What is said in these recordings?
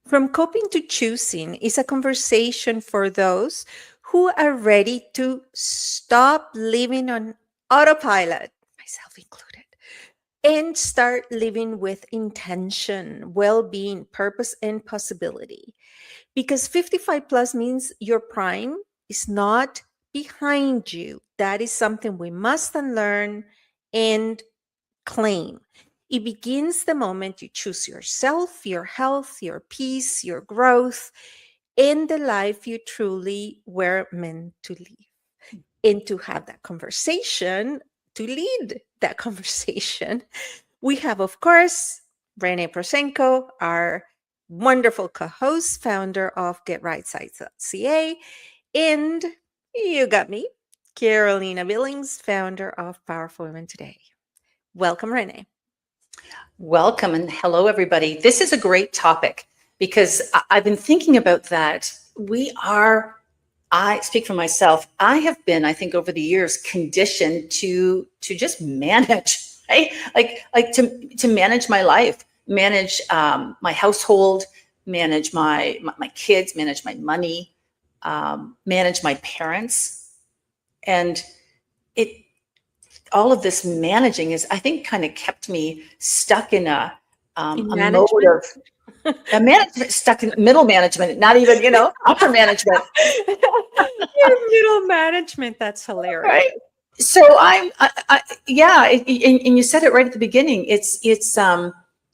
From coping to choosing is a conversation for those who are ready to stop living on autopilot, myself included, and start living with intention, well being, purpose, and possibility. Because 55 plus means your prime is not behind you. That is something we must unlearn and claim. It begins the moment you choose yourself, your health, your peace, your growth, and the life you truly were meant to live. And to have that conversation, to lead that conversation, we have, of course, Renee Procenko, our wonderful co host, founder of GetRightSites.ca. And you got me, Carolina Billings, founder of Powerful Women Today. Welcome, Renee. Welcome and hello, everybody. This is a great topic because I've been thinking about that. I speak for myself. I have been, I think, over the years, conditioned to just manage, right? Like to manage my life, manage my household, manage my kids, manage my money, manage my parents, and it. All of this managing is, I think, kind of kept me stuck in a mode of management, stuck in middle management, not even, upper management. Middle management, that's hilarious. Right. So yeah, and you said it right at the beginning. It's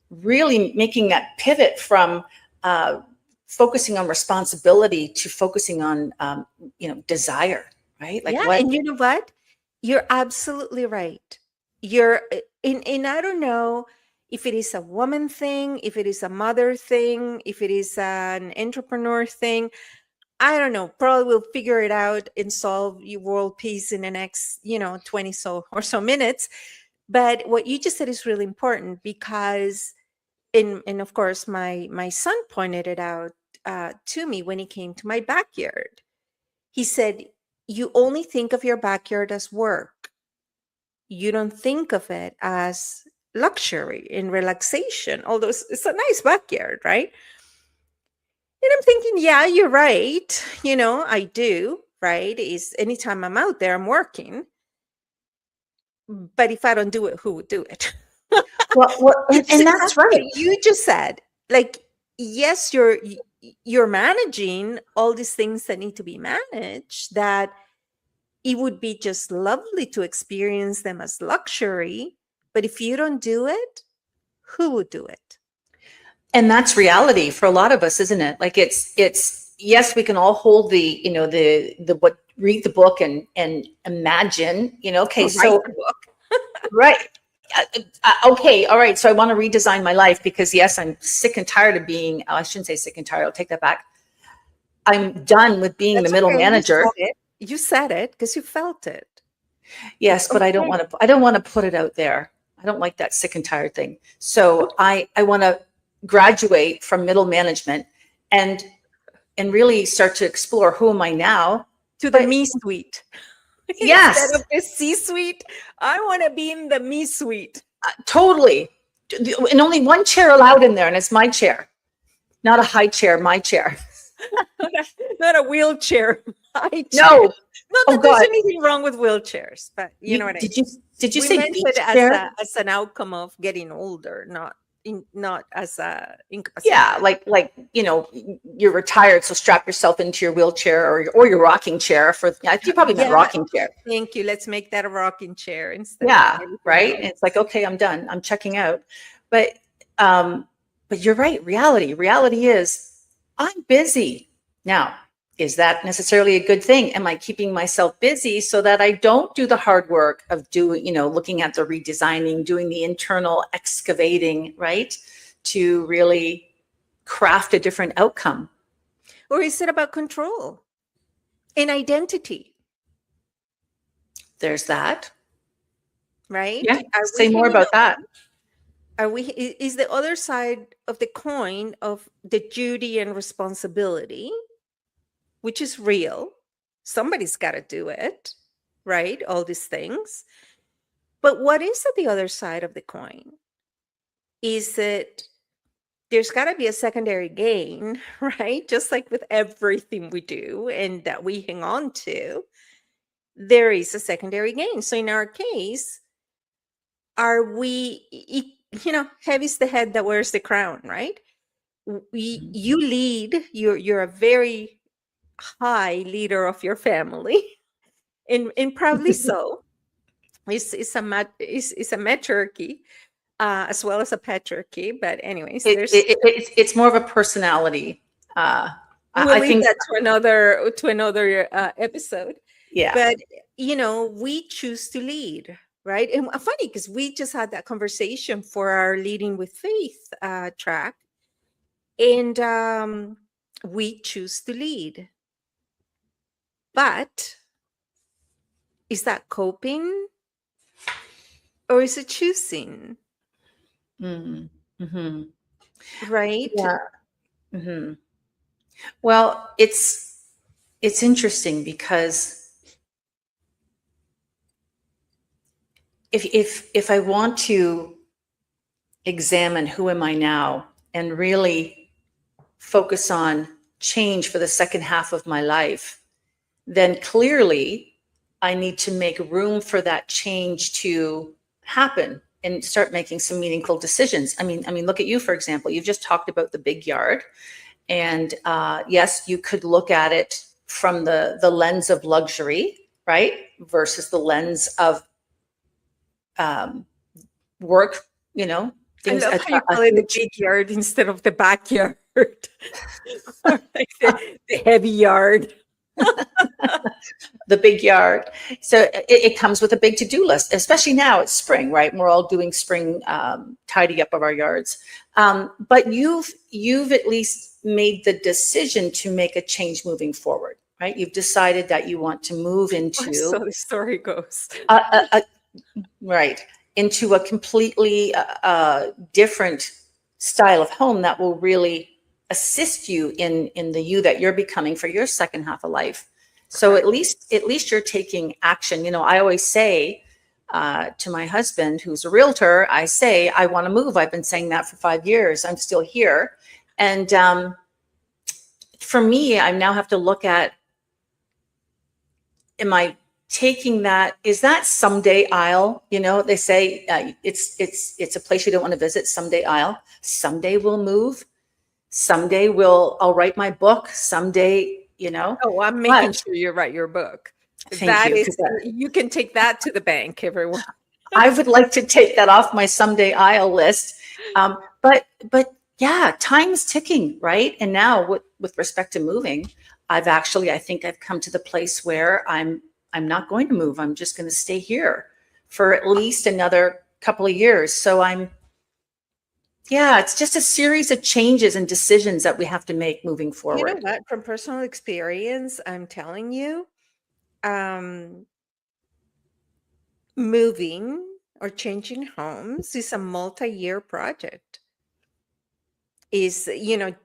really making that pivot from focusing on responsibility to focusing on, desire, right? Like and you know what? You're absolutely right. You're in I don't know if it is a woman thing, if it is a mother thing, if it is an entrepreneur thing. I don't know. Probably we'll figure it out and solve your world peace in the next, 20 or so minutes. But what you just said is really important because and of course my son pointed it out to me when he came to my backyard. He said, you only think of your backyard as work. You don't think of it as luxury and relaxation, although it's a nice backyard, right? And I'm thinking, yeah, you're right. I do, right? Is anytime I'm out there, I'm working. But if I don't do it, who would do it? Well, and that's right. You just said, like, yes, you're managing all these things that need to be managed, that it would be just lovely to experience them as luxury. But if you don't do it, who would do it? And that's reality for a lot of us, isn't it? Like it's yes, we can all hold the read the book and imagine, okay, so right. Okay, all right. So I want to redesign my life because yes, I'm sick and tired of being, I shouldn't say sick and tired, I'll take that back. I'm done with being the middle manager. You said it because you felt it. Yes, but I don't want to put it out there. I don't like that sick and tired thing. So I want to graduate from middle management and really start to explore who am I now to the me suite. Yes. Instead of the C-suite, I want to be in the me suite. Totally. And only one chair allowed in there, and it's my chair. Not a high chair, my chair. Not a wheelchair. My chair. No. Not that there's anything wrong with wheelchairs, but you know what I mean. Did you say beach chair? As an outcome of getting older, not as a incapacity. Yeah, like you're retired, so strap yourself into your wheelchair or your rocking chair for. You probably meant rocking chair. Thank you. Let's make that a rocking chair instead. Yeah, right. And it's like, okay, I'm done. I'm checking out. But you're right. Reality is I'm busy now. Is that necessarily a good thing? Am I keeping myself busy so that I don't do the hard work of doing, looking at the redesigning, doing the internal excavating, right? To really craft a different outcome. Or is it about control and identity? There's that. Right? Yeah. Say more about that. Is the other side of the coin of the duty and responsibility, which is real. Somebody's got to do it, right? All these things. But what is at the other side of the coin? Is it there's got to be a secondary gain, right? Just like with everything we do and that we hang on to, there is a secondary gain. So in our case, are we, heavy's the head that wears the crown, right? You lead, you're a very high leader of your family, and proudly so. It's a matriarchy, as well as a patriarchy. But anyways, It's more of a personality. we'll I leave think, that to another episode. yeah. But we choose to lead, right? And funny because we just had that conversation for our Leading with Faith track, and we choose to lead. But is that coping or is it choosing? Mm-hmm. Right? Yeah. Hmm. Well, it's interesting because if I want to examine who am I now and really focus on change for the second half of my life, then clearly I need to make room for that change to happen and start making some meaningful decisions. I mean, look at you, for example. You've just talked about the big yard, and yes, you could look at it from the lens of luxury, right, versus the lens of work. You know, I things love a, how you a call it the huge. big yard instead of the backyard. Or like the heavy yard. The big yard. So it comes with a big to-do list, especially now it's spring, right? And we're all doing spring tidy up of our yards. But you've at least made the decision to make a change moving forward, right? You've decided that you want to move Or so into the story goes. a right, into a completely different style of home that will really assist you in the you that you're becoming for your second half of life. So Correct. at least you're taking action. I always say to my husband, who's a realtor, I say I want to move. I've been saying that for 5 years. I'm still here, and for me, I now have to look at, am I taking that? Is that someday I'll, they say it's a place you don't want to visit. Someday someday we'll move. Someday I'll write my book. Someday, Oh, I'm making but sure you write your book. thank That you. is, you can take that to the bank, everyone. I would like to take that off my someday I'll list. But yeah, time's ticking, right? And now with respect to moving, I think I've come to the place where I'm not going to move. I'm just going to stay here for at least another couple of years. So yeah, it's just a series of changes and decisions that we have to make moving You know forward. what? From personal experience, I'm telling you, um, moving or changing homes is a multi-year project. Is,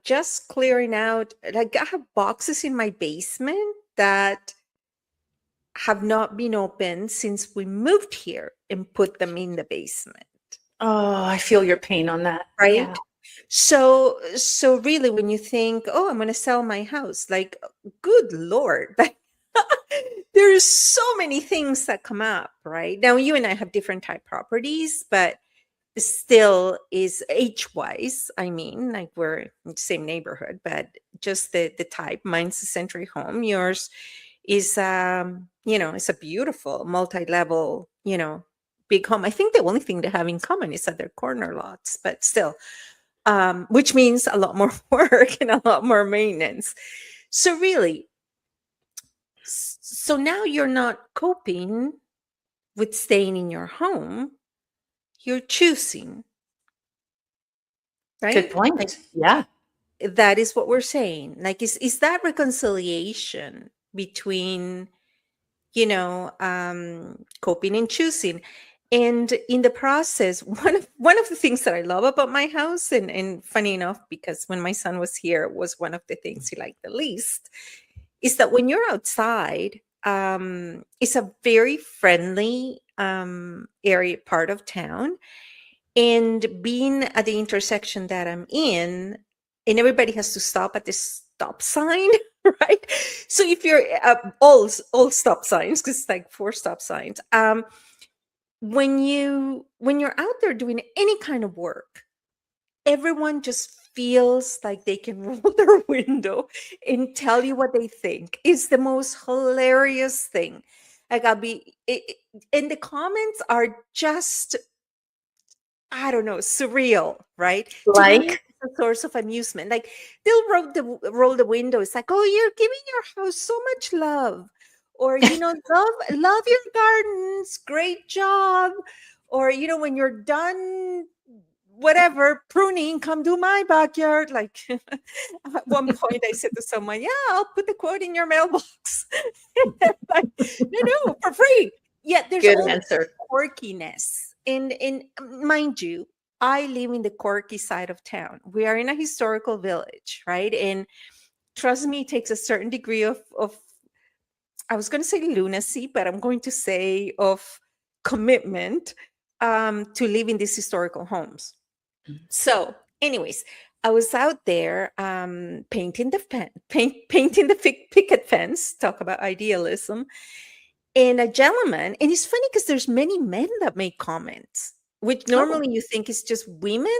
just clearing out, like I have boxes in my basement that have not been opened since we moved here and put them in the basement, Oh, I feel your pain on that. Yeah. right? So really when you think, oh, I'm going to sell my house, like, good lord, like, there's so many things that come up, right? Now you and I have different type properties, but still is age wise, I mean, like we're in the same neighborhood, but just the type. Mine's a century home, yours is it's a beautiful multi-level, big home. I think the only thing they have in common is that they're corner lots, but still, which means a lot more work and a lot more maintenance. So really, so now you're not coping with staying in your home, you're choosing, Good right? Like, point. Yeah. that is what we're saying. Like, is that reconciliation between, coping and choosing? And in the process, one of the things that I love about my house, and funny enough, because when my son was here, it was one of the things he liked the least, is that when you're outside, it's a very friendly area, part of town, And being at the intersection that I'm in, and everybody has to stop at the stop sign, right? So if you're all stop signs, because it's like 4 stop signs. When you're out there doing any kind of work, everyone just feels like they can roll their window and tell you what they think. It's the most hilarious thing. Like and the comments are just, I don't know, surreal, right? To me, Like, it's a source of amusement. Like they'll roll the window. It's like, oh, you're giving your house so much love, or love your gardens, great job, or when you're done, whatever pruning, come do my backyard. Like at one point, I said to someone, "Yeah, I'll put the quote in your mailbox." Like, no, for free. Yet there's good all this answer. quirkiness. And mind you, I live in the quirky side of town. We are in a historical village, right? And trust me, it takes a certain degree of I was going to say lunacy, but I'm going to say of commitment to live in these historical homes. So, anyways, I was out there painting the painting the picket fence. Talk about idealism. And a gentleman, and it's funny because there's many men that make comments, which Oh, normally you think is just women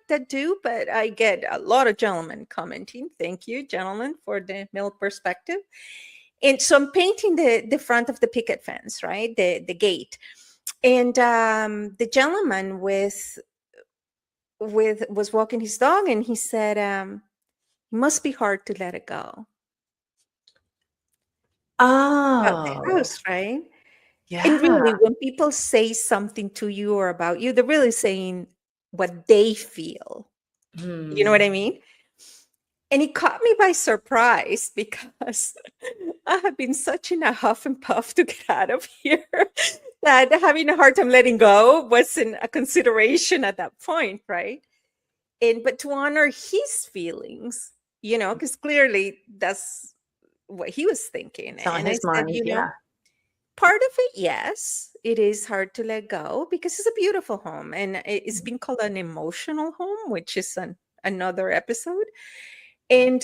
that do, but I get a lot of gentlemen commenting. Thank you, gentlemen, for the male perspective. And so I'm painting the front of the picket fence, right, the gate, and the gentleman with was walking his dog, and he said, "It must be hard to let it go." About the oh, house, right? And yeah. really, when people say something to you or about you, they're really saying what they feel. You know what Hmm. I mean? And it caught me by surprise because I have been such in a huff and puff to get out of here that having a hard time letting go wasn't a consideration at that point, right? And but to honor his feelings, because clearly that's what he was thinking. It's on And I his said, mind. Yeah. part of it, yes, it is hard to let go because it's a beautiful home and it's been called an emotional home, which is another episode. And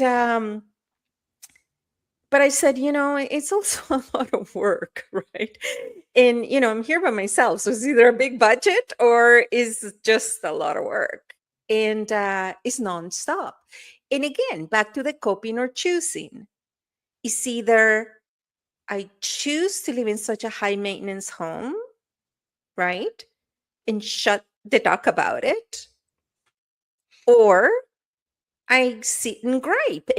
but I said, it's also a lot of work, right? And I'm here by myself, so it's either a big budget or is just a lot of work, and it's nonstop. And again, back to the coping or choosing. It's either I choose to live in such a high maintenance home, right? And shut the duck about it, or I sit and gripe.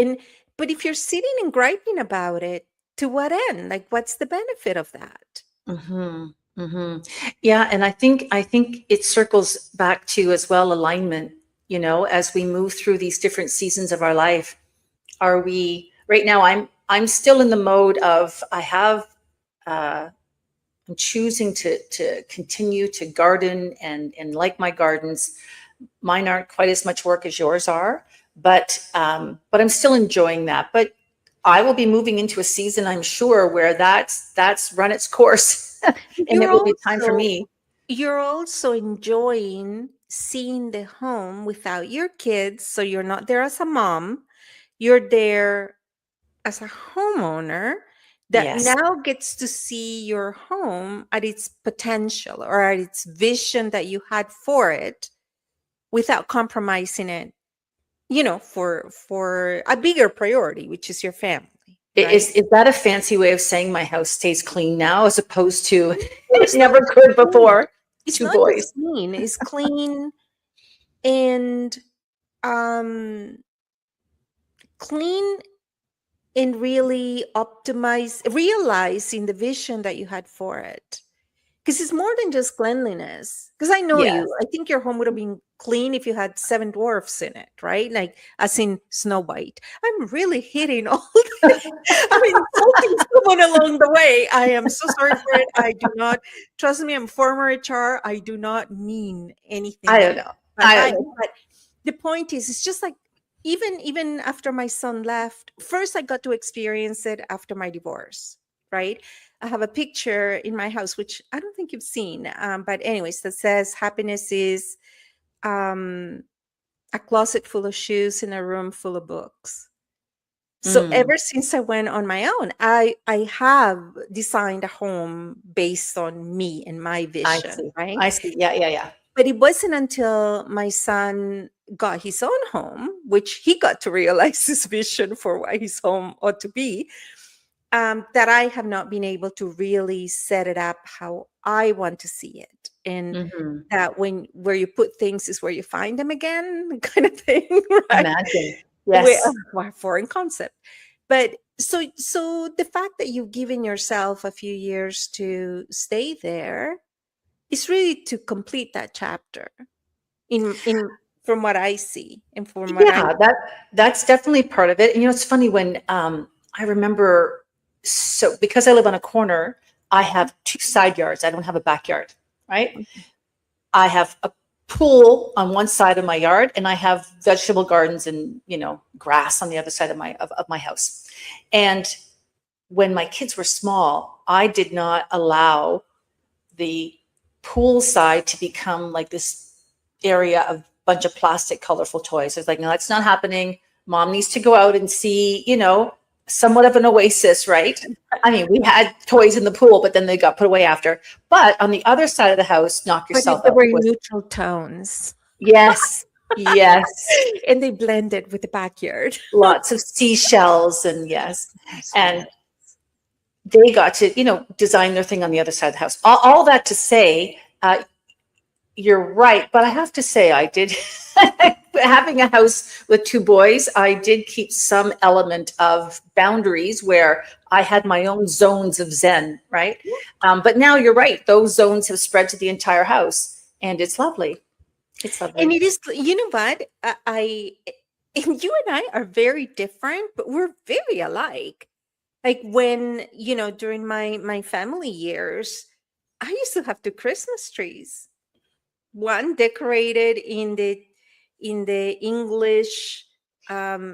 But if you're sitting and griping about it, to what end? Like, what's the benefit of that? Hmm. Hmm. Yeah, and I think it circles back to as well alignment. As we move through these different seasons of our life, are we right now? I'm still in the mode of I'm choosing to continue to garden and like my gardens. Mine aren't quite as much work as yours are, but I'm still enjoying that. But I will be moving into a season, I'm sure, where that's run its course, and You're it will be time for also me. you're also enjoying seeing the home without your kids, so you're not there as a mom. You're there as a homeowner that Yes. now gets to see your home at its potential or at its vision that you had for it without compromising it, for a bigger priority, which is your family, right? Is that a fancy way of saying my house stays clean now, as opposed to No, it it's not never just could clean. before? It's Two not boys. just clean. It's clean and um clean and really realizing the vision that you had for it. Because it's more than just cleanliness. Because I know Yes. you. I think your home would have been clean if you had 7 dwarfs in it, right? Like, as in Snow White. I'm really hitting all the, I'm insulting someone along the way. I am so sorry for it. I do not, trust me, I'm former HR. I do not mean I anything don't know. bad I by don't it. know. But the point is, it's just like, even after my son left, first I got to experience it after my divorce, right? I have a picture in my house, which I don't think you've seen. But anyways, that says happiness is um, a closet full of shoes and a room full of books. So Mm, ever since I went on my own, I have designed a home based on me and my I vision, see. right? I see. Yeah, yeah, yeah. But it wasn't until my son got his own home, which he got to realize his vision for what his home ought to be, that I have not been able to really set it up how I want to see it. And Hmm. that when where you put things is where you find them again, kind of thing, right? Imagine. We, Yes. foreign concept. But so the fact that you've given yourself a few years to stay there is really to complete that chapter in from what I see and from what I Yeah, that's definitely part of it. And it's funny when I remember, so because I live on a corner, I have two side yards. I don't have a backyard, right? I have a pool on one side of my yard, and I have vegetable gardens and grass on the other side of my house. And when my kids were small, I did not allow the pool side to become like this area of bunch of plastic colorful toys. It's like, no, that's not happening. Mom needs to go out and see, somewhat of an oasis, right? I mean, we had toys in the pool, but then they got put away after. But on the other side of the house, knock but yourself they out were in was, neutral tones yes, yes, and they blended with the backyard. lots of seashells, and yes. Yes, And yes. they got to, design their thing on the other side of the house. All that to say, you're right, but I have to say, I did having a house with two boys. I did keep some element of boundaries where I had my own zones of zen, right? But now you're right; those zones have spread to the entire house, and it's lovely. It's And lovely. it is, you know what? And you and I are very different, but we're very alike. Like when, during my family years, I used to have two Christmas trees. One decorated in the English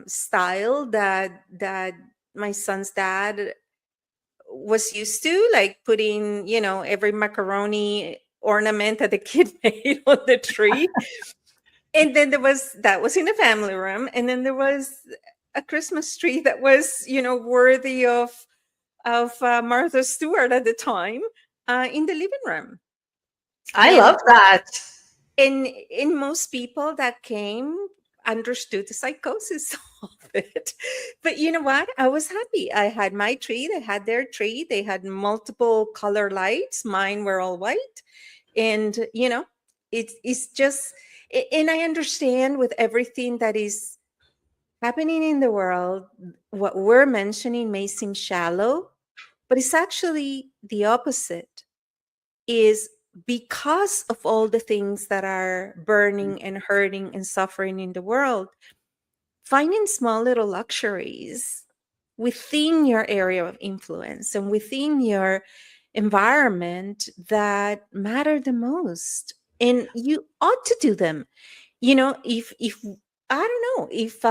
style that my son's dad was used to, like putting, every macaroni ornament that the kid made on the tree. And then that was in the family room, and then there was a Christmas tree that was, worthy of Martha Stewart at the time, in the living room. I And love that. in most people that came understood the psychosis of it. But you know what? I was happy. I had my tree, they had their tree, they had multiple color lights. Mine were all white. And it's just and I understand with everything that is happening in the world, what we're mentioning may seem shallow, but it's actually the opposite. Is because of all the things that are burning and hurting and suffering in the world, finding small little luxuries within your area of influence and within your environment that matter the most. And you ought to do them. If I don't know, if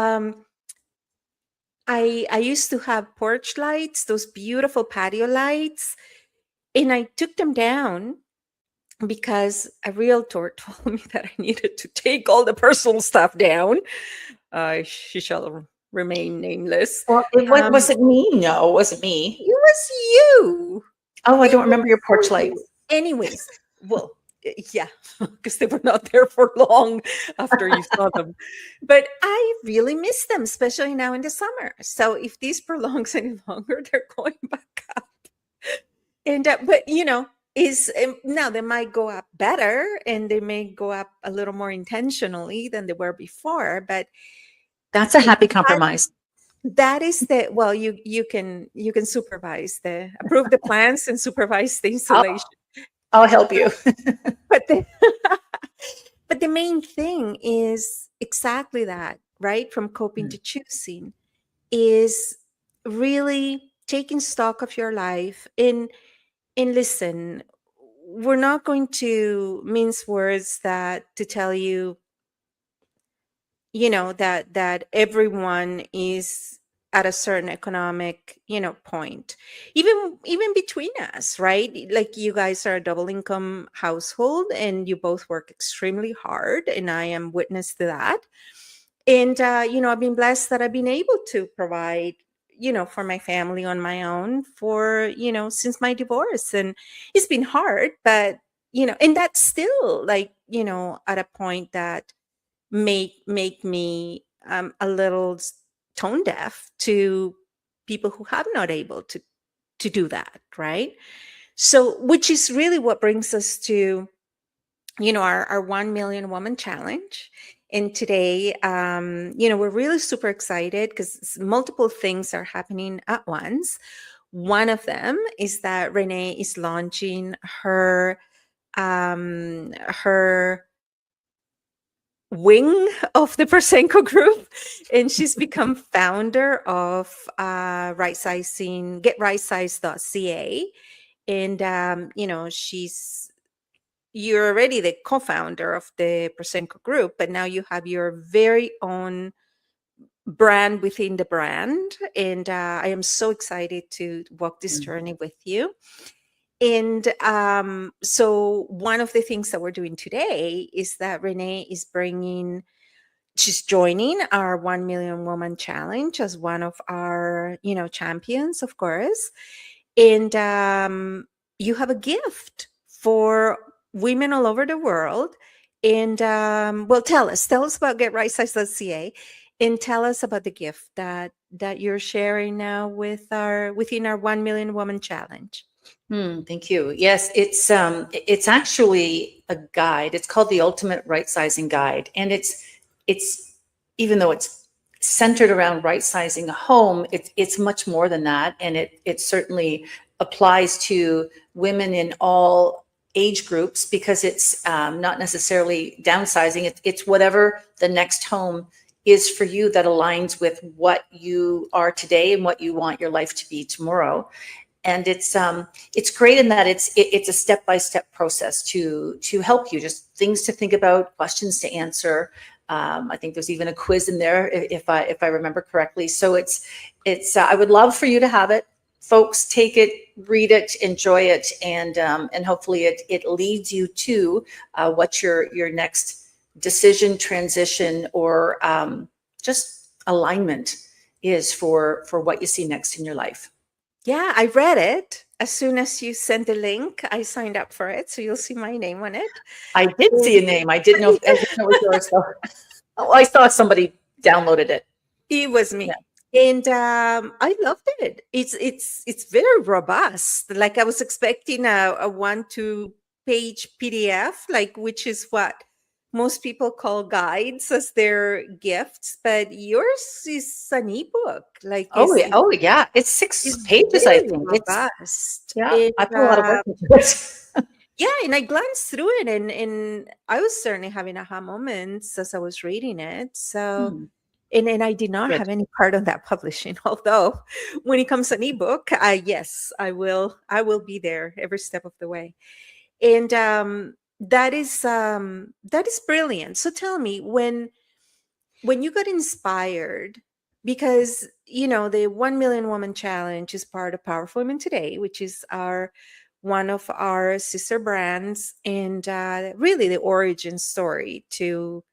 I used to have porch lights, those beautiful patio lights, and I took them down because a realtor told me that I needed to take all the personal stuff down. She shall remain nameless. Well, Um, was it me? No, it wasn't it me. was you. Oh, I It don't was remember your porch so lights. you. Anyways, well, yeah, because they were not there for long after you saw them. But I really miss them, especially now in the summer. So if this prolongs any longer, they're going back up. And but is now they might go up better and they may go up a little more intentionally than they were before. But That's a it, happy that, compromise. that is the well, you can supervise approve the plans and supervise the I'll, installation. I'll help you. But the but the main thing is exactly that, right? From coping to choosing is really taking stock of your life. And listen, we're not going to mince words that to tell you, that everyone is at a certain economic, point, even between us, right? Like, you guys are a double income household and you both work extremely hard, and I am witness to that. And I've been blessed that I've been able to provide, for my family on my own for, since my divorce. And it's been hard, but and that's still, like, at a point that make me a little tone deaf to people who have not able to do that, right? So, which is really what brings us to, our 1 million woman challenge. And today, we're really super excited because multiple things are happening at once. One of them is that Renee is launching her wing of the Procenko group, and she's become founder of right sizing getrightsized.ca. And you're already the co-founder of the Procenko group, but now you have your very own brand within the brand. And I am so excited to walk this journey with you. And so one of the things that we're doing today is that Renee is she's joining our 1 million woman challenge as one of our, champions, of course. And you have a gift for women all over the world. And well, tell us about getrightsized.ca, and tell us about the gift that you're sharing now within our 1 million woman challenge. Thank you. Yes, it's actually a guide. It's called the Ultimate Right Sizing Guide, and it's even though it's centered around right sizing a home, it's much more than that, and it certainly applies to women in all age groups, because it's not necessarily downsizing. It's whatever the next home is for you that aligns with what you are today and what you want your life to be tomorrow. And it's great in that it's a step-by-step process to help you, just things to think about, questions to answer. I think there's even a quiz in there if I remember correctly. So it's I would love for you to have it. Folks, take it, read it, enjoy it, and hopefully it leads you to what your next decision, transition, or just alignment is for what you see next in your life. Yeah, I read it. As soon as you sent the link, I signed up for it. So you'll see my name on it. I did see a name. I didn't know if it was yours. So. Oh, I saw somebody downloaded it. It was me. Yeah. And I loved it. It's very robust. Like, I was expecting a 1-2 page PDF, like, which is what most people call guides as their gifts, but yours is an ebook. Like, Oh yeah. It's 6 it's pages, I very think. robust. Yeah. And, I put a lot of work into it. yeah, and I glanced through it, and I was certainly having aha moments as I was reading it. So, and I did not Good. have any part on that publishing. Although, when it comes to an ebook, yes, I will be there every step of the way. And that is brilliant. So tell me, when you got inspired, because the 1 million woman challenge is part of Powerful Women Today, which is one of our sister brands, and really the origin story to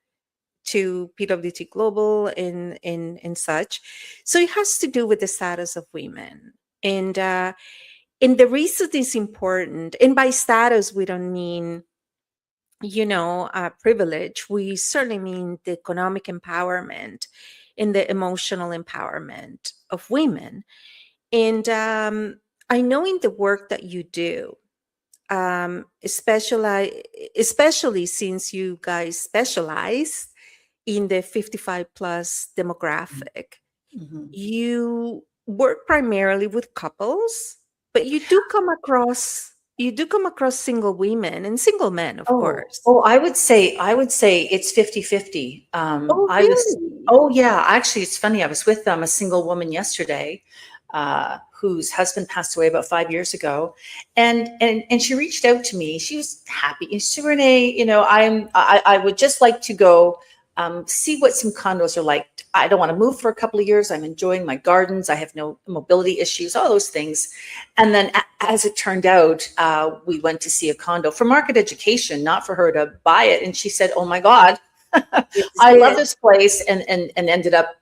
PWT Global and such. So it has to do with the status of women. And the reason is important, and by status we don't mean privilege. We certainly mean the economic empowerment and the emotional empowerment of women. And I know in the work that you do, especially since you guys specialize in the 55 plus demographic, you work primarily with couples, but you do come across single women and single men, of course. I would say it's 50-50. Oh, really? Oh yeah, actually it's funny. I was with a single woman yesterday, whose husband passed away about 5 years ago. And she reached out to me. She was happy. She said, Renee, I would just like to go see what some condos are like. I don't want to move for a couple of years. I'm enjoying my gardens. I have no mobility issues, all those things. And then as it turned out, we went to see a condo for market education, not for her to buy it. And she said, oh my God, This is I love it. this place, and ended up,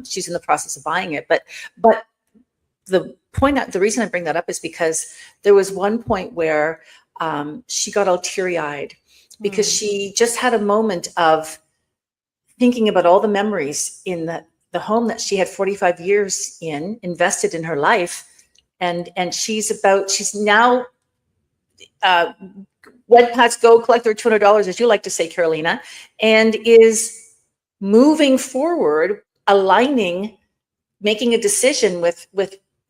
she's in the process of buying it. But the reason I bring that up is because there was one point where she got all teary-eyed because Mm. she just had a moment of thinking about all the memories in the home that she had 45 years invested in her life. And she's now, uh, wed pats go collect their $200, as you like to say, Carolina, and is moving forward, aligning, making a decision with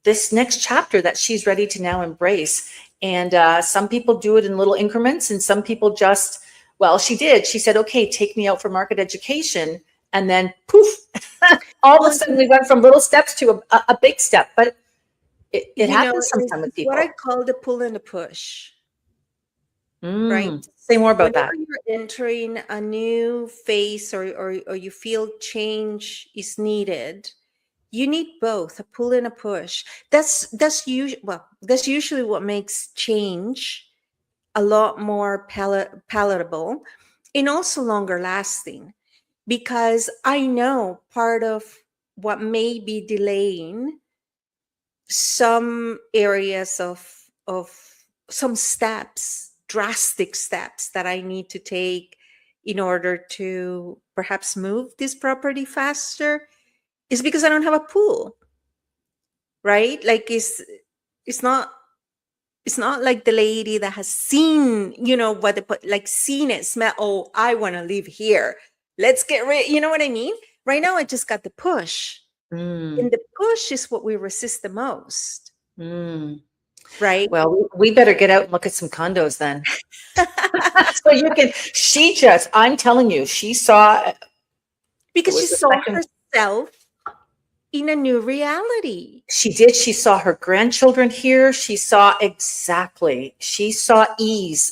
this next chapter that she's ready to now embrace. And some people do it in little increments, and some people just, well, she did. She said, okay, take me out for market education. And then poof, all of a Well, sudden we went from little steps to a big step. But it you know, happens sometimes with it's what I people. call the pull and the push, right? Say more about Whenever that. you're entering a new phase, or you feel change is needed, you need both, a pull and a push. That's usually, well, that's usually what makes change a lot more palatable and also longer lasting, because I know part of what may be delaying some areas of some steps, drastic steps that I need to take in order to perhaps move this property faster, is because I don't have a pool, right? Like it's not it's not like the lady that has seen, what they put, like seen it, smell, oh, I want to live here. Let's get rid, you know what I mean? Right now I just got the push. Mm, And the push is what we resist the most, mm. right? Well, we better get out and look at some condos then. So you can, I'm telling you, she saw, it Because she was the saw second. herself in a new reality. She did. She saw her grandchildren here. She saw ease.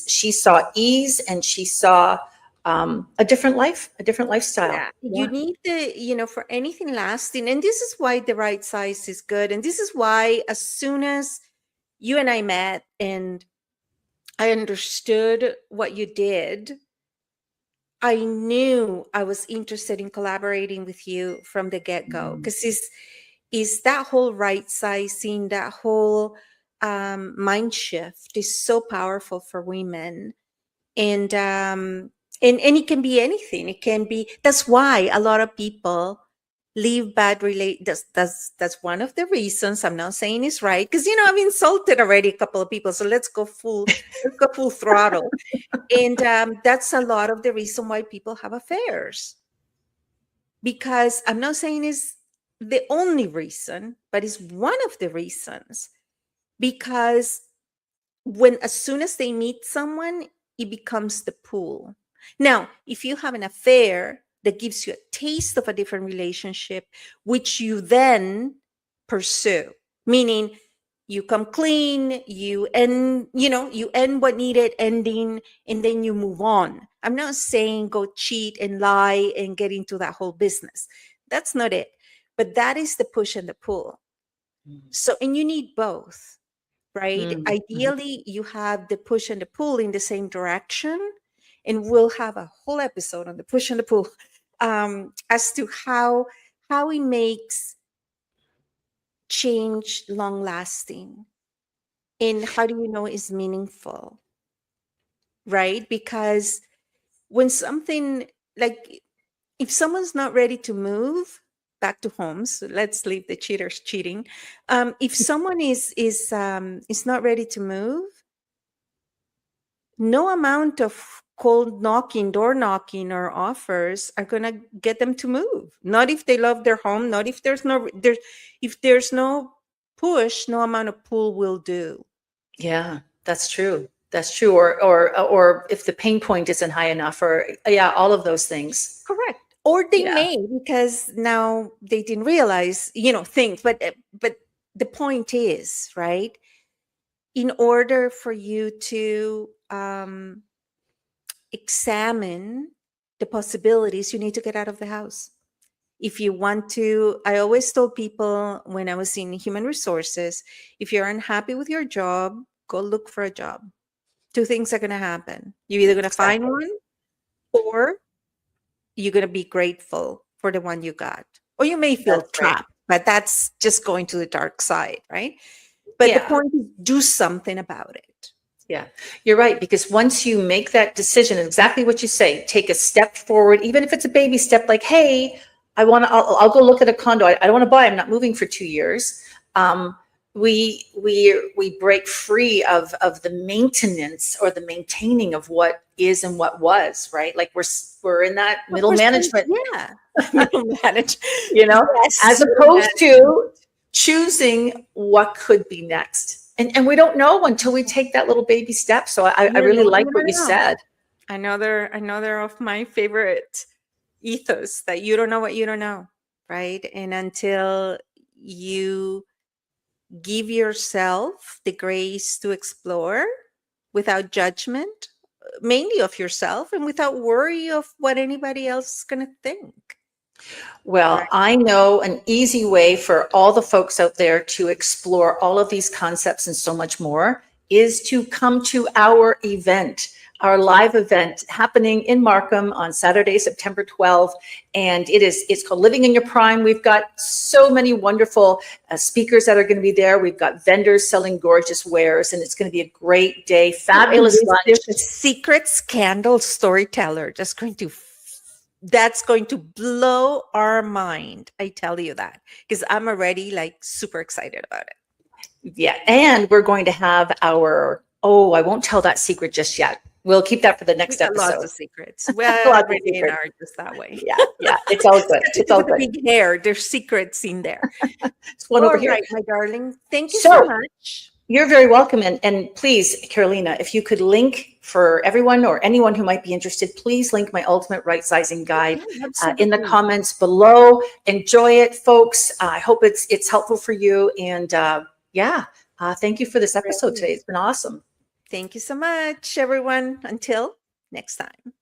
She saw ease, and she saw a different life, a different lifestyle. Yeah, you Yeah. need for anything lasting. And this is why the right size is good. And this is why, as soon as you and I met and I understood what you did, I knew I was interested in collaborating with you from the get-go, Mm. because is that whole right sizing, that whole mind shift is so powerful for women. And it can be anything. It can be, that's why a lot of people leave bad relate that's one of the reasons. I'm not saying it's right, because I've insulted already a couple of people, so let's go full throttle. And that's a lot of the reason why people have affairs, because I'm not saying it's the only reason, but it's one of the reasons. Because when, as soon as they meet someone, it becomes the pool. Now, if you have an affair that gives you a taste of a different relationship, which you then pursue, meaning you come clean, you end what needed ending, and then you move on. I'm not saying go cheat and lie and get into that whole business. That's not it. But that is the push and the pull. So, and you need both, right? Mm, mhm. Ideally, you have the push and the pull in the same direction. And we'll have a whole episode on the push and the pull, as to how it makes change long lasting, and how do you know it's meaningful, right? Because when something, like, if someone's not ready to move back to homes, so let's leave the cheaters cheating. If someone is not ready to move, no amount of cold knocking, door knocking, or offers are gonna get them to move. Not if they love their home. Not if there's no push. No amount of pull will do. Yeah, that's true. That's true. Or if the pain point isn't high enough, or yeah, all of those things. Correct. Or they Yeah. may, because now they didn't realize, things. But the point is, right? In order for you to examine the the possibilities, you need to get out of the house. If you want to, I always told people when I was in human resources, if you're unhappy with your job, go look for a job. Two things are going to happen. You're either going to find Exactly. one, or you're going to be grateful for the one you got. Or you may feel That's right. trapped, but that's just going to the dark side, right? But the Yeah. point is, do something about it. Yeah, you're right. Because once you make that decision, exactly what you say, take a step forward, even if it's a baby step, like, hey, I'll go look at a condo. I don't want to buy. I'm not moving for 2 years. Um, we break free of the maintenance or the maintaining of what is and what was, right? Like we're in that But middle we're still, management, yeah, middle manage. you know, as Yes, middle opposed manage. to choosing what could be next. And we don't know until we take that little baby step. So I You really know, like you what you don't know. said. Another of my favorite ethos, that you don't know what you don't know, right? And until you give yourself the grace to explore without judgment, mainly of yourself, and without worry of what anybody else is going to think. Well, Right. I know an easy way for all the folks out there to explore all of these concepts and so much more is to come to our event, our live event happening in Markham on Saturday, September 12th. And it's called Living in Your Prime. We've got so many wonderful speakers that are going to be there. We've got vendors selling gorgeous wares, and it's going to be a great day, And fabulous lunch. there's a secret scandal storyteller that's going to blow our mind. I tell you that, because I'm already like super excited about it. Yeah, and we're going to have our, oh, I won't tell that secret just yet. We'll keep that for the We next got lots episode. of secrets. Well, Lots of Renee and I secrets. are just that way. Yeah, yeah, it's all good. It's got to It's do all with the good. big hair. There's secrets in there. It's one over All here. right, my darling. Thank you so So much. you're very welcome. And please, Carolina, if you could link for everyone or anyone who might be interested, please link my Ultimate Right Sizing Guide Yeah, in the absolutely. comments below. Enjoy it, folks. I hope it's helpful for you. And yeah, thank you for this episode today. Great. It's been awesome. Thank you so much, everyone. Until next time.